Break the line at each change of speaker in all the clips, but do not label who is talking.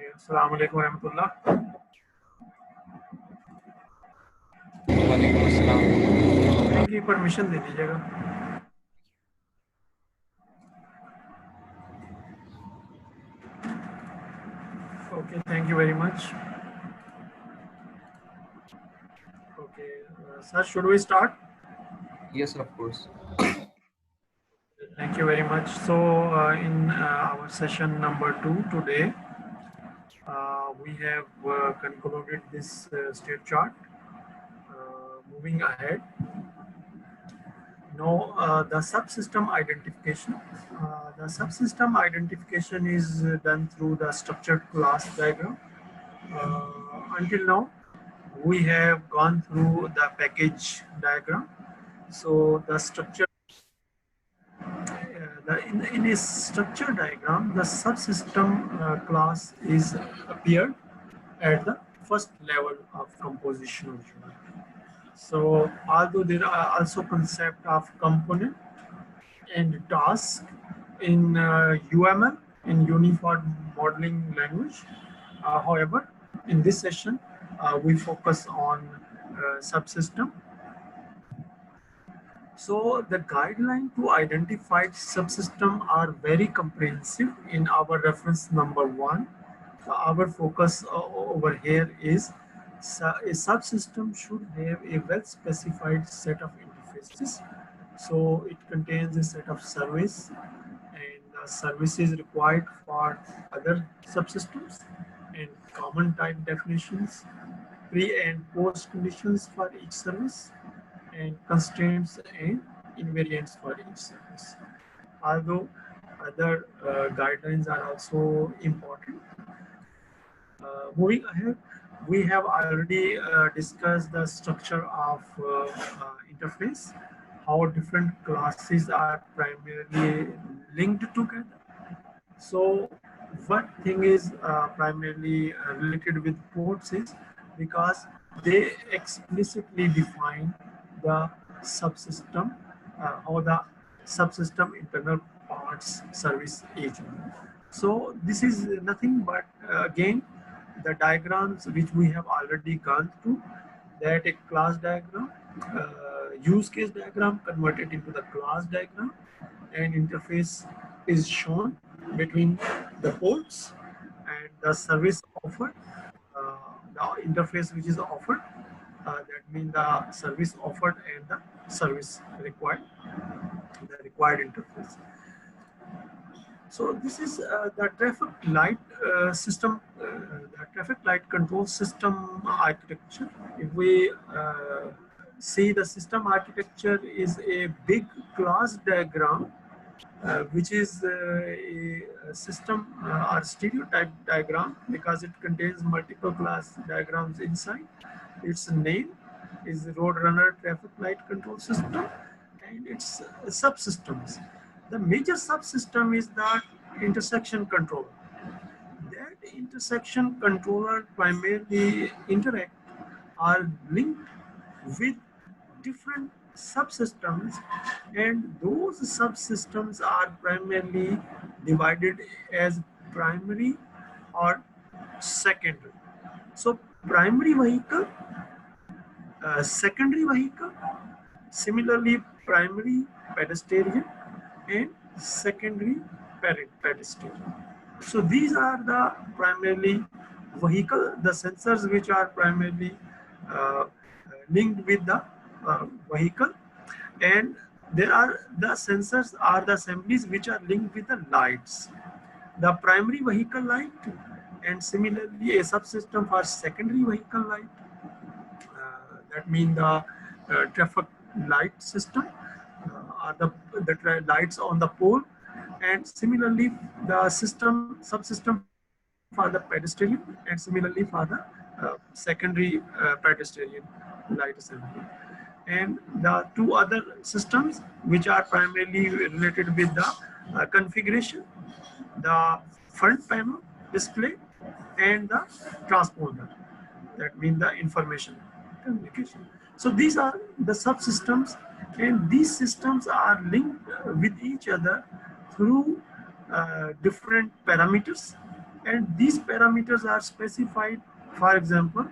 अस्सलाम वालेकुम रहमतुल्लाह।
वालेकुम अस्सलाम।
की परमिशन दे दीजिएगा। Okay, thank you very much. Okay sir, should we start?
Yes, of course.
Thank you very much. So, in our session number 2 today, we have concluded this state chart. Moving ahead, now the subsystem identification. The subsystem identification is done through the structured class diagram. Until now, we have gone through the package diagram. So the structure, in a structure diagram, the subsystem class is appeared at the first level of compositional unit. So although there are also concept of component and task in UML, in Unified Modeling Language. However, in this session, we focus on subsystem. So the guideline to identify subsystem are very comprehensive in our reference number 1. Our focus over here is a subsystem should have a well specified set of interfaces. So it contains a set of service and services required for other subsystems and common type definitions, pre and post conditions for each service, and constraints and invariants for each service. Although other guidelines are also important. Moving ahead, we have already discussed the structure of interface, how different classes are primarily linked together. So one thing is primarily related with ports is because they explicitly define the subsystem, how the subsystem internal parts service agent. So this is nothing but again the diagrams which we have already gone through, that a class diagram, use case diagram converted into the class diagram, and interface is shown between the ports and the service offered, the interface which is offered, that means the service offered and the service required, the required interface. So this is the traffic light system, the traffic light control system architecture. If we see the system architecture is a big class diagram, which is a system or stereotype diagram because it contains multiple class diagrams inside. Its name is Roadrunner Traffic Light Control System and its subsystems. The major subsystem is the intersection controller. That intersection controller primarily interact are linked with different subsystems, and those subsystems are primarily divided as primary or secondary. So primary vehicle, secondary vehicle, similarly primary pedestrian and secondary pedestrian. So these are the primarily vehicle, the sensors which are primarily uh, linked with the vehicle, and there are the sensors are the assemblies which are linked with the lights, the primary vehicle light, and similarly a subsystem for secondary vehicle light, that means the traffic light system, are the lights on the pole, and similarly the system subsystem for the pedestrian, and similarly for the secondary pedestrian light assembly. And the two other systems which are primarily related with the configuration, the front panel display, and the transponder, that means the information communication. So these are the subsystems, and these systems are linked with each other through different parameters and these parameters are specified. For example,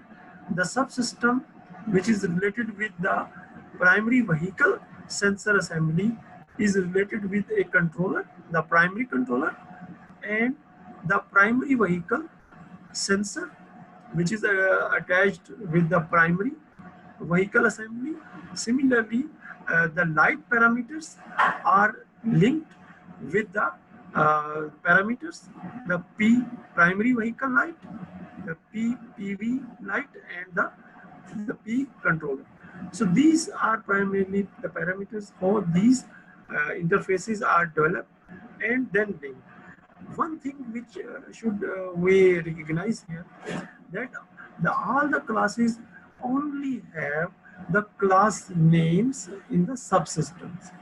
the subsystem which is related with the primary vehicle sensor assembly is related with a controller, the primary controller, and the primary vehicle sensor which is attached with the primary vehicle assembly. Similarly, the light parameters are linked with the parameters, the P primary vehicle light, the P PV light, and the P controller. So these are primarily the parameters how these interfaces are developed and then linked. One thing which should we recognize here, that all the classes only have the class names in the subsystems.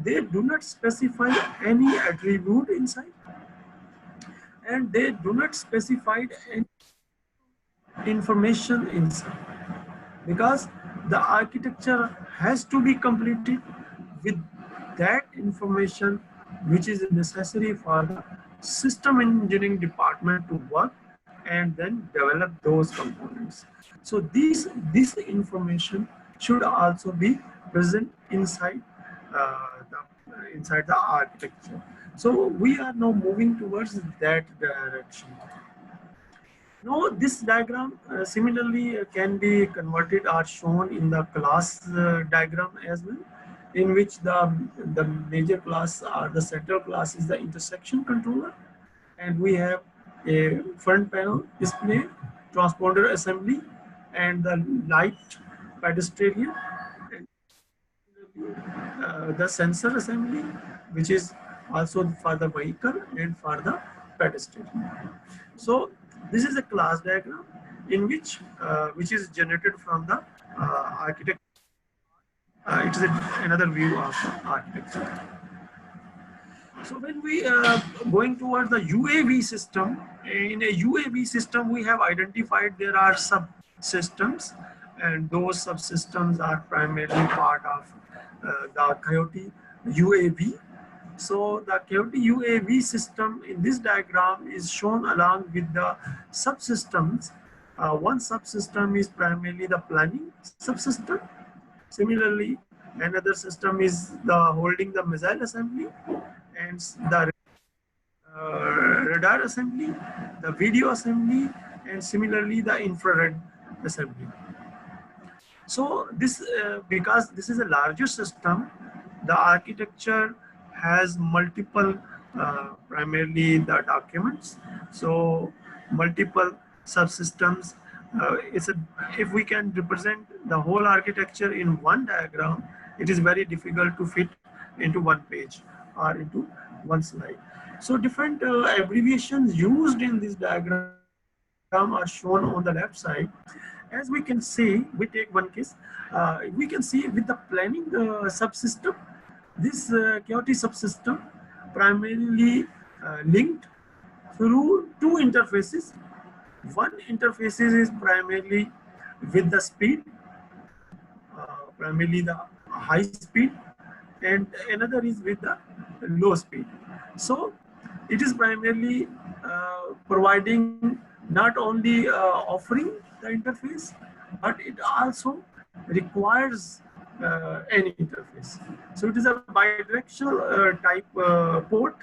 They do not specify any attribute inside, and they do not specify any information inside, because the architecture has to be completed with that information which is necessary for the system engineering department to work and then develop those components. So this information should also be present inside the architecture. So we are now moving towards that direction. Now, this diagram similarly can be converted or shown in the class diagram as well, in which the major class or the central class is the intersection controller, and we have a front panel display, transponder assembly, and the light pedestrian, and the sensor assembly, which is also for the vehicle and for the pedestrian. So this is a class diagram in which is generated from the architect. It is another view of the architecture. So when we going towards the UAV system, in a UAV system we have identified there are subsystems, and those subsystems are primarily part of the Coyote UAV. So the Coyote UAV system in this diagram is shown along with the subsystems. One subsystem is primarily the planning subsystem. Similarly, another system is the holding the missile assembly, and the radar assembly, the video assembly, and similarly the infrared assembly. So this, because this is a larger system, the architecture has multiple, primarily the documents. So multiple subsystems. If we can represent the whole architecture in one diagram, it is very difficult to fit into one page or into one slide. So different abbreviations used in this diagram are shown on the left side. As we can see, we take one case, we can see with the planning subsystem, this Coyote subsystem primarily linked through two interfaces. One interface is primarily with the speed, primarily the high speed, and another is with the low speed. So it is primarily providing, not only offering the interface, but it also requires any interface. So it is a bidirectional type port,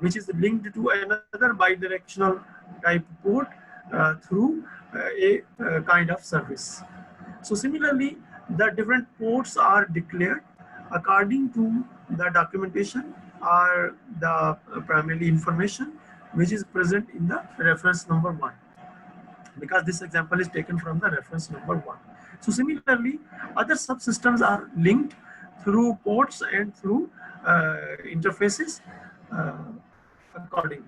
which is linked to another bidirectional type port through a kind of service. So similarly, the different ports are declared according to the documentation or the primarily information which is present in the reference number 1, because this example is taken from the reference number 1. So similarly, other subsystems are linked through ports and through interfaces accordingly.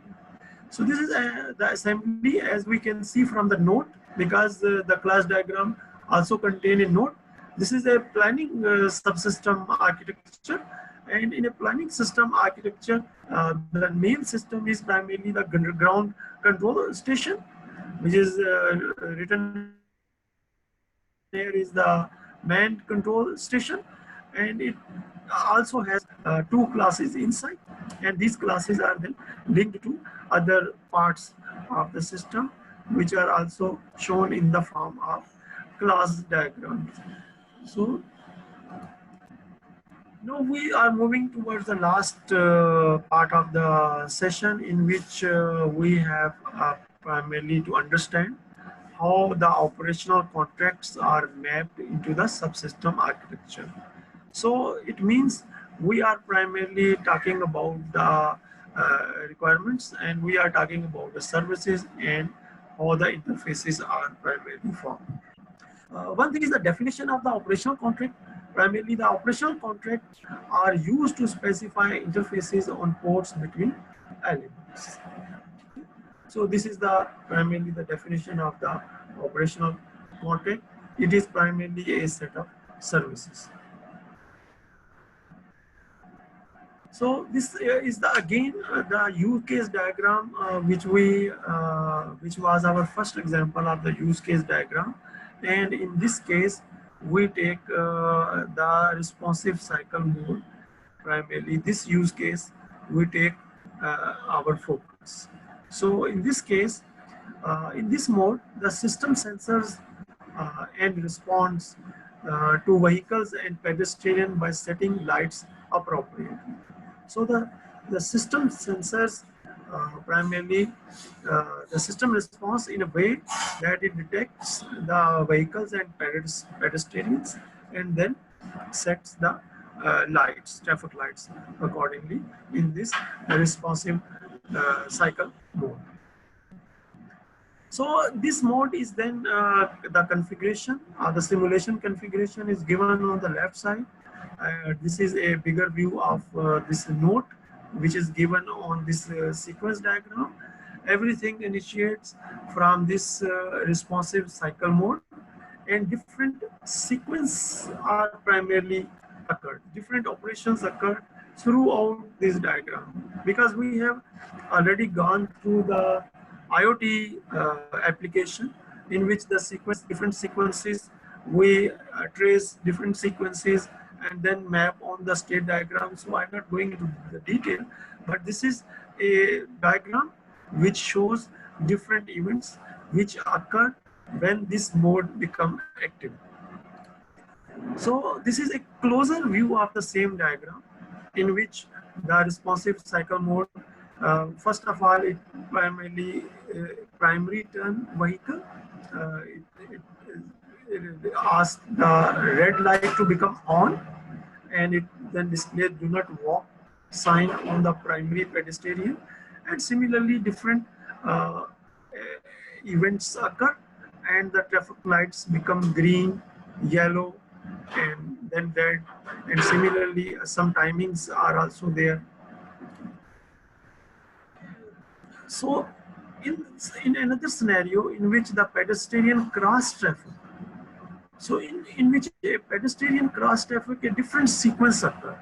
So this is the assembly, as we can see from the note, because the class diagram also contain a note. This is a planning subsystem architecture, and in a planning system architecture, the main system is primarily the ground control station, which is written here is the manned control station, and it also has two classes inside, and these classes are then linked to other parts of the system, which are also shown in the form of class diagrams. So now we are moving towards the last part of the session, in which we have primarily to understand how the operational contracts are mapped into the subsystem architecture. So it means we are primarily talking about the requirements, and we are talking about the services and how the interfaces are primarily formed. One thing is the definition of the operational contract. Primarily, the operational contracts are used to specify interfaces on ports between elements. So this is the primarily the definition of the operational contract. It is primarily a set of services. So this is the again the use case diagram, which was our first example of the use case diagram, and in this case we take the responsive cycle mode. Primarily this use case we take our focus. So in this case, in this mode, the system sensors and responds to vehicles and pedestrian by setting lights appropriately. So the system sensors primarily the system responds in a way that it detects the vehicles and pedestrians, and then sets the lights, traffic lights accordingly in this responsive cycle mode. So this mode is then the configuration, the simulation configuration is given on the left side. This is a bigger view of this node, which is given on this sequence diagram. Everything initiates from this responsive cycle mode, and different sequence are primarily occurred. Different operations occur throughout this diagram, because we have already gone through the IoT application, in which the different sequences, we trace different sequences and then map on the state diagram. So I'm not going into the detail, but this is a diagram which shows different events which occur when this mode become active. So this is a closer view of the same diagram, in which the responsive cycle mode, first of all, it primarily primary turn vehicle. It asks the red light to become on, and it then displays do not walk sign on the primary pedestrian. And similarly, different events occur, and the traffic lights become green, yellow, and then red. And similarly, some timings are also there. So in another scenario in which the pedestrian cross traffic, so in which a pedestrian cross traffic, a different sequence occur.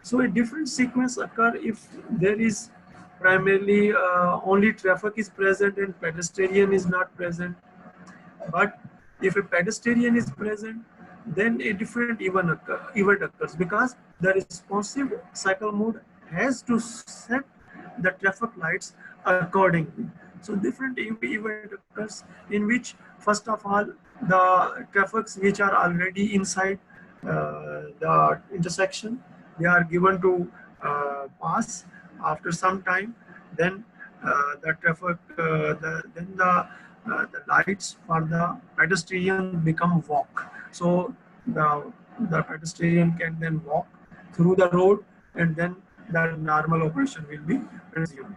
So a different sequence occur if there is primarily only traffic is present and pedestrian is not present. But if a pedestrian is present, then a different event occurs, because the responsive cycle mode has to set the traffic lights accordingly. So different event occurs, in which first of all the traffics which are already inside the intersection, they are given to pass after some time. Then the traffic, the lights for the pedestrian become walk. So the pedestrian can then walk through the road, and then the normal operation will be resumed.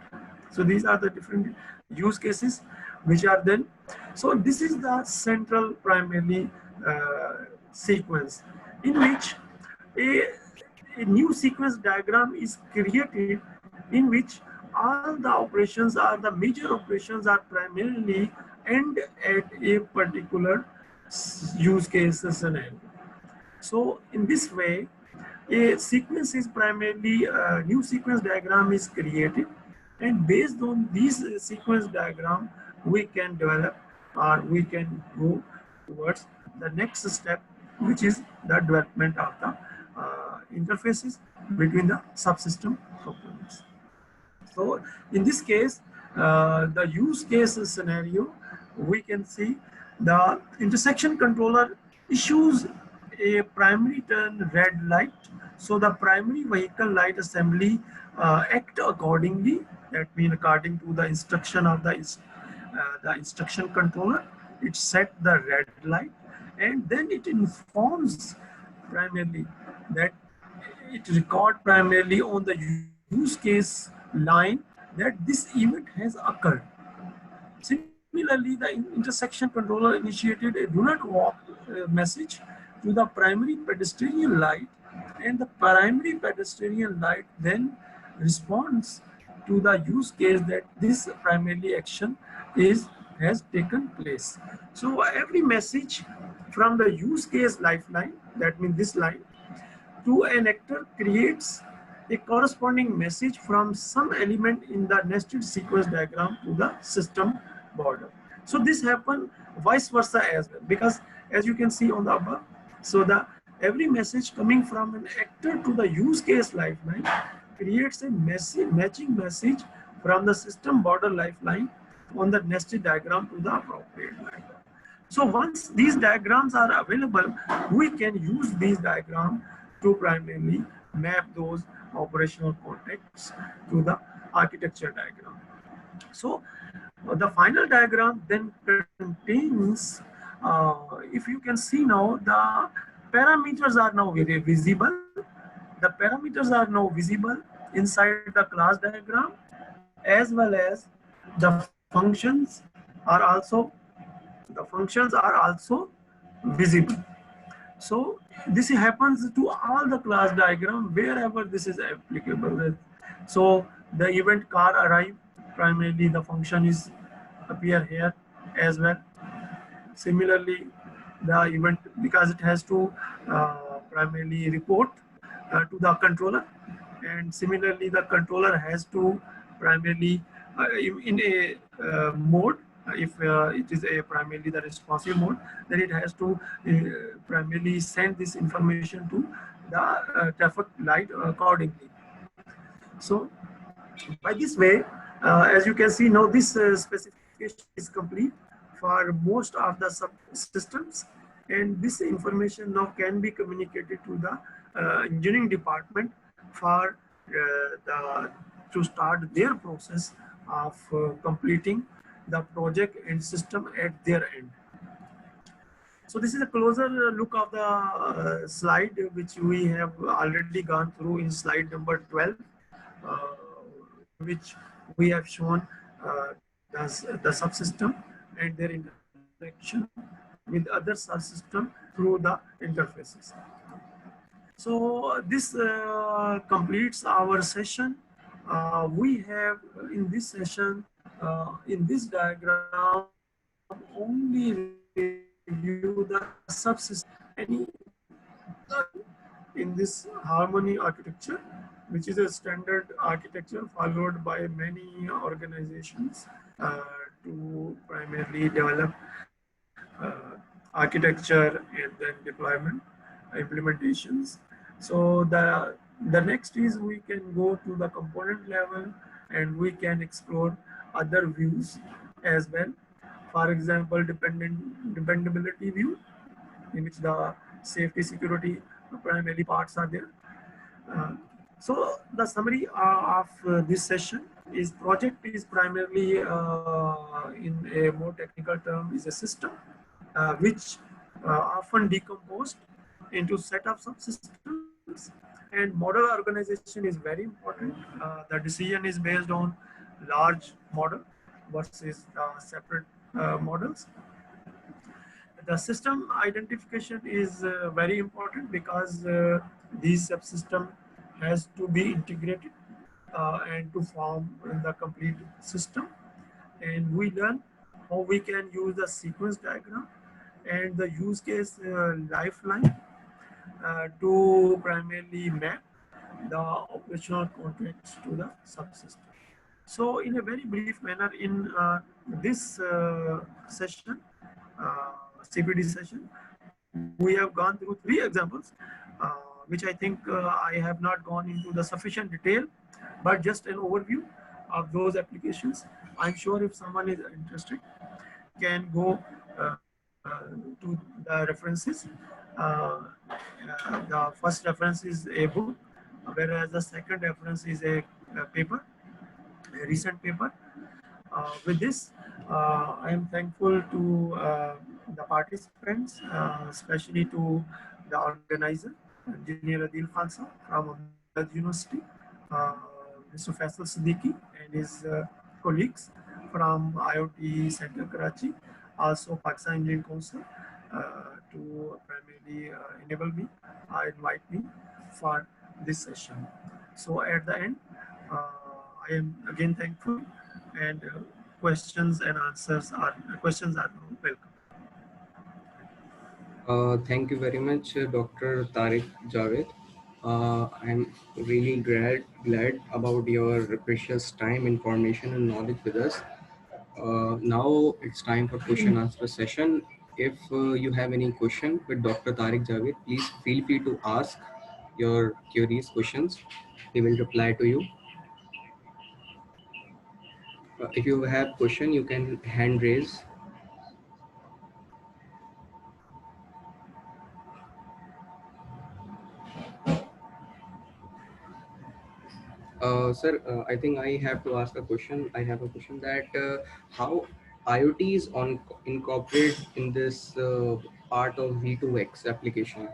So these are the different use cases which are then. So this is the central primarily sequence, in which a new sequence diagram is created, in which all the operations are the major operations are primarily end at a particular use case scenario. So in this way, a sequence is primarily a new sequence diagram is created, and based on these sequence diagram, we can develop, or we can go towards the next step, which is the development of the interfaces between the subsystem components. So in this case, the use case scenario, we can see the intersection controller issues a primary turn red light. So the primary vehicle light assembly act accordingly. That means according to the instruction of the instruction controller, it set the red light, and then it informs primarily that it record primarily on the use case line that this event has occurred. Similarly, the intersection controller initiated a do not walk message to the primary pedestrian light, and the primary pedestrian light then responds to the use case that this primarily action is has taken place. So every message from the use case lifeline, that means this line, to an actor creates a corresponding message from some element in the nested sequence diagram to the system border. So this happens vice versa as well, because as you can see on the above, so the every message coming from an actor to the use case lifeline creates a matching message from the system border lifeline on the nested diagram to the appropriate line. So once these diagrams are available, we can use these diagrams to primarily map those operational contexts to the architecture diagram. So the final diagram then contains, if you can see now, the parameters are now very visible. The parameters are now visible inside the class diagram, as well as the functions are also visible. So this happens to all the class diagram wherever this is applicable. So the event car arrive, primarily the function is appear here as well. Similarly, the event, because it has to primarily report to the controller, and similarly the controller has to primarily in a mode, if it is a primarily the responsive mode, then it has to primarily send this information to the traffic light accordingly. So by this way, as you can see now, this specification is complete for most of the subsystems, and this information now can be communicated to the engineering department for to start their process of completing the project and system at their end. So this is a closer look of the slide which we have already gone through in slide number 12, uh, which we have shown the subsystem and their interaction with other subsystem through the interfaces. So this completes our session. We have in this session, in this diagram, only review the subsystem in this harmony architecture, which is a standard architecture followed by many organizations to primarily develop architecture and then deployment implementations. So the next is we can go to the component level and we can explore other views as well. For example, dependability view, in which the safety security primarily parts are there. So the summary of this session is project is primarily in a more technical term is a system which often decomposed into set of subsystems, and model organization is very important. The decision is based on large model versus separate models. The system identification is very important because these subsystem has to be integrated and to form the complete system. And we learn how we can use the sequence diagram and the use case lifeline to primarily map the operational context to the subsystem. So in a very brief manner, in this session, CPD session, we have gone through 3 examples. which I think I have not gone into the sufficient detail, but just an overview of those applications. I'm sure if someone is interested, can go to the references. Uh, the first reference is a book, whereas the second reference is a paper, a recent paper. With this, I am thankful to the participants, especially to the organizer, Engineer Adil Khan sir from Ahmedabad University, uh, Mr. Faisal Siddiqui and his colleagues from IoT Center Karachi, also Pakistan Engineering Council, to primarily enable me, invite me for this session. So at the end, I am again thankful, and questions are welcome.
Thank you very much, Dr. Tariq Javed. I'm really glad about your precious time, information, and knowledge with us. Now it's time for question answer session. If you have any question with Dr. Tariq Javed, please feel free to ask your curious questions. He will reply to you. If you have question, you can hand raise. Sir, I think I have to ask a question. I have a question that how IoT is on incorporated in this part of V2X application.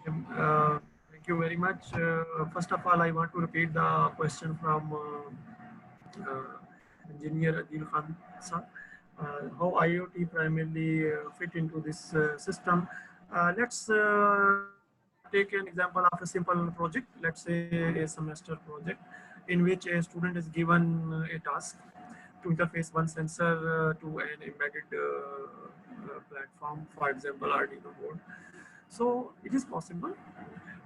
Thank you very much. First of all, I want to repeat the question from Engineer Adil Khan sir. How IoT primarily fit into this system. Let's take an example of a simple project. Let's say a semester project in which a student is given a task to interface one sensor to an embedded platform, for example, Arduino board. So it is possible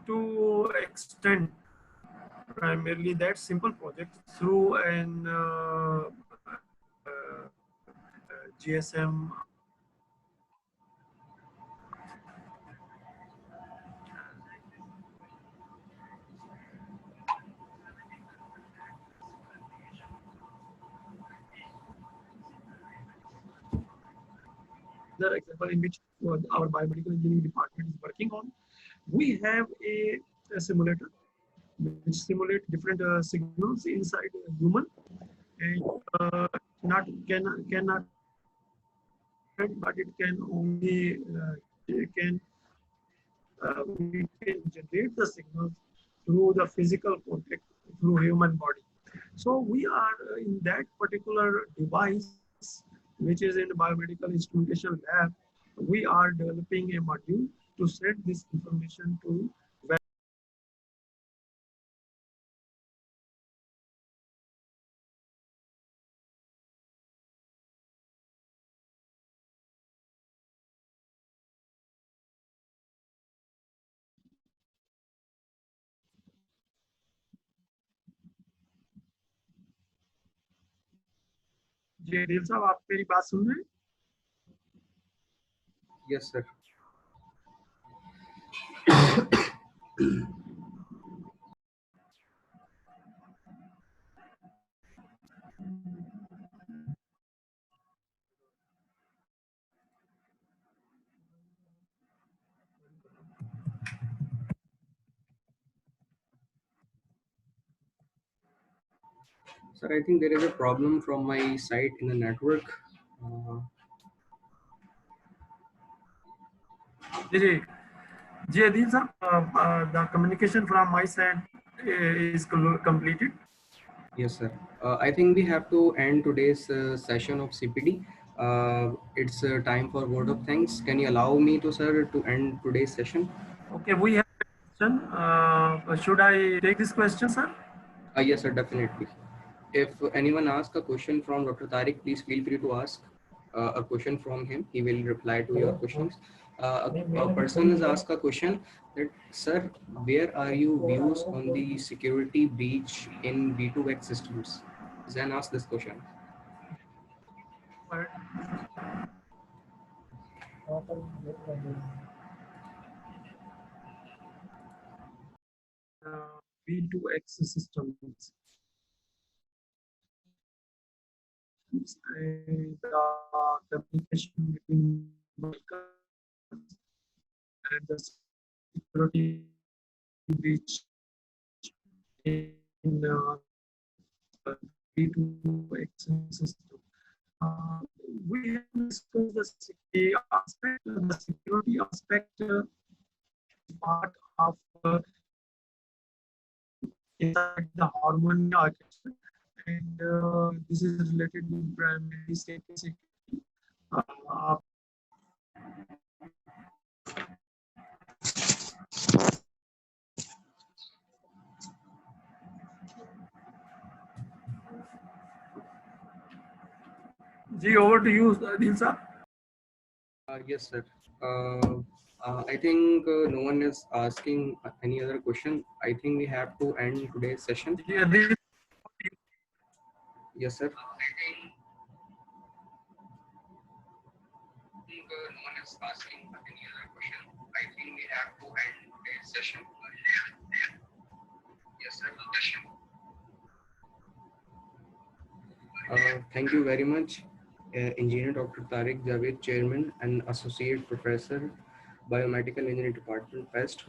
to extend primarily that simple project through an GSM another example in which our biomedical engineering department is working on. We have a simulator which simulates different signals inside a human, and not cannot but it can only it can we can generate the signals through the physical contact through human body. So we are in that particular device, which is in the biomedical instrumentation lab. We are developing a module to send this information to जी दिल साहब आप मेरी बात सुन रहे हैं
Yes, sir. Sir, I think there is a problem from my side in the network. Uh,
जी जी जी अदील साहब the communication from my side is completed.
yes, sir. I think we have to end today's session of CPD. It's time for word of thanks. Can you allow me to, sir, to end today's session?
Okay, we have a question. Should I take this question, sir?
Yes, sir, definitely. If anyone asks a question from Dr. Tariq, please feel free to ask a question from him. He will reply to your questions. A person has asked a question that, sir, where are your views on the security breach in V2X systems? Zen asked this question.
But V2X systems. And communication between vehicles and the security breach in V2X system. We have discussed the security aspect. The security aspect is part of inside the harmony architecture, and this is related to primary safety security. Uh, G, over to you, Dilsa.
Yes, sir. I think no one is asking any other question. I think we have to end today's session.
Yeah, this,
Yes, sir. I think no one is asking any other question. I think we have to end today's session. Yes, sir. Thank you very much, Engineer Dr. Tariq Javed, Chairman and Associate Professor, Biomedical Engineering Department, PEST.